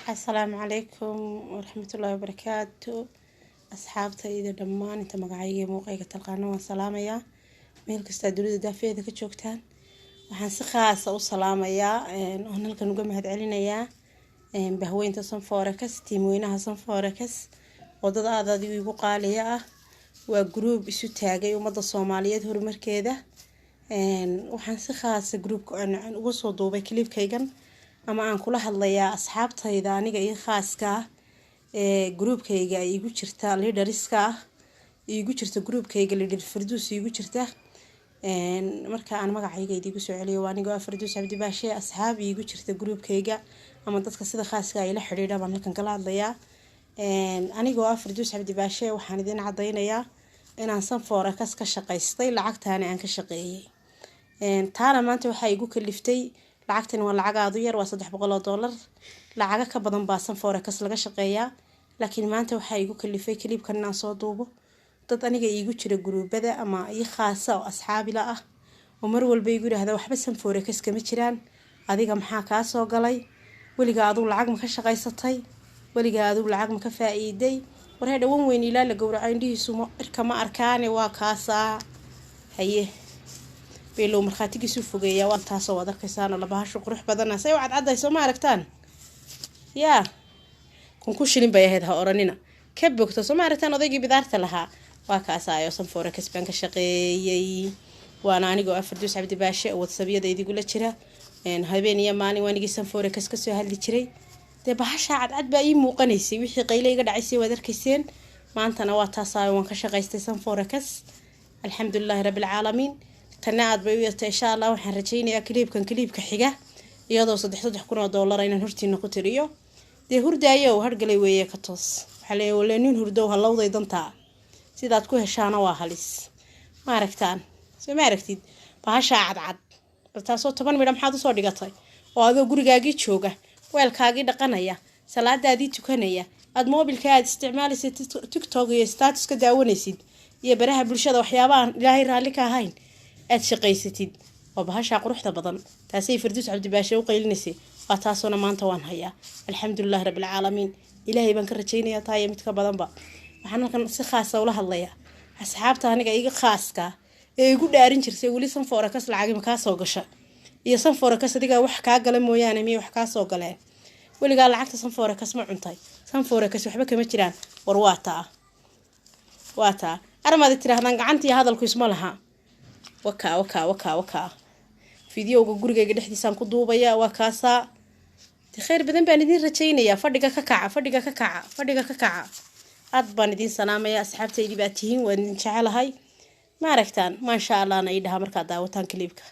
السلام عليكم ورحمة الله وبركاته. أصحابتي إذا دمان أنت مقعية موقعك تلقانوا والسلام يا ميلك استدلوا دافع إذا كتشوكتان وحنس خاصة والسلام يا هنالك نقوم هاد علينا يا بهوين تصنفوركس تيموينها صنفوركس وضد هذا دي يقال يا وجروب إسو تاجي ومضى الصوماليات هرمر كده وحنس خاصة جروب عن وصلوا بكليب كيجن ama aan kula hadlayaa asxaabtayda aniga iyo khaaska groupkayga ay igu jirta leaderska igu jirta groupkayga leader Firdaus igu jirta marka aan magacayga idigu soo celiyo waa aniga Firdaus Cabdi Baashe asxaab igu jirta groupkayga ama dadka sida khaaska ay la xiriira baan halkan kala hadlayaa aniga Firdaus Cabdi Baashe waxaan idin cadeynayaa inaan Sanforex ka shaqaystay lacagtaani aan ka shaqeeyay taana maanta waxa igu kaliftay lacagtan waa lacag aad u yar waa $300 lacag ka badan baa Sanforex laga shaqeeyaa laakiin maanta waxa igu kalifay clipkan aan soo duubo dad aniga igu jira groupada ama ay khaasa oo asxaabila ah oo mar walba igu yiraahdo waxba Sanforex kama jiraan adiga maxaa ka soo galay waliga aad lacag ma ka shaqaysatay waliga aad lacag ma ka faa'iiday wareey dhawan weyn ilaa la gowraco indhihiisu ma arkaane waa kaasa haye بيلو مرخاتي سو فوغيا وان تاسو wada arkaysan la bahasho qurux badan say wad cadayso ma aragtaan ya kun ku shilin bay ahayd ha oranina ka bogto soo ma aragtaan odaygii bidaarta lahaa waa kaasaayo Sanforex baan ka shaqeeyay waana aniga Firdaus Cabdi Baashe oo WhatsApp-yada idigu la jira habeen iyo maalin waanigi Sanforex ka soo hadli jiray de bahasha cad baa ii muuqanaysay wixii qayle iga dhacaysay wad arkayseen maantana waa taasaayo waan ka shaqaystay Sanforex alxamdulillah rabbil alamin tanaad bay in sha Allah waxaan rajaynayaa clipka xiga iyadoo $300 inaan hortiina ku tiriyo de hurdaayo hargalay weeye ka toos waxa leeyahay nin hurdo halowday danta sidaad ku heshaana waa halis ma aragtaan soo ma aragtid bahasha cad taasoo 10 midha maxaad u soo dhigatay oo adoo gurigaagii jooga weelkaagii dhaqanaya salaadaadii tukanaya aad mobilkaaga isticmaalaysid TikTok iyo status ka daawanaysid iyo baraha bulshada waxyaabaha ilaahay raali ka ahayn aad shaqaysatid oo bahasha quruxda badan taasay Firdaus Cabdi Baashe u qaylinaysi waa taasoo maanta waan hayaa alxamdulillah rabbil alamin ilaahay baan ka rajaynayaa taayay mid ka badan ba waxaan halkan si khaas ah ula hadlayaa asxaabta aniga iga khaaska ee igu dhaarin jirtay wali Sanforex lacag ma ka soo gasha iyo Sanforex adiga wax ka gala mooyaane mi wax ka soo galeen waliga lacagta Sanforex ma cuntay Sanforex waxba kama jiraan war waata armada tiraahdan gacantii hadalku isma laha وكا فيديو gurigayga dhexdiisaan ku duubaya waa kaasa khayr badan baan idin rajaynaya fadhiga ka kaca aad baan idin salaamaya asxaabtaydi baa tihiin waan idin jecelahay ma aragtaan ma sha Allah na idhaha marka daawataan clipka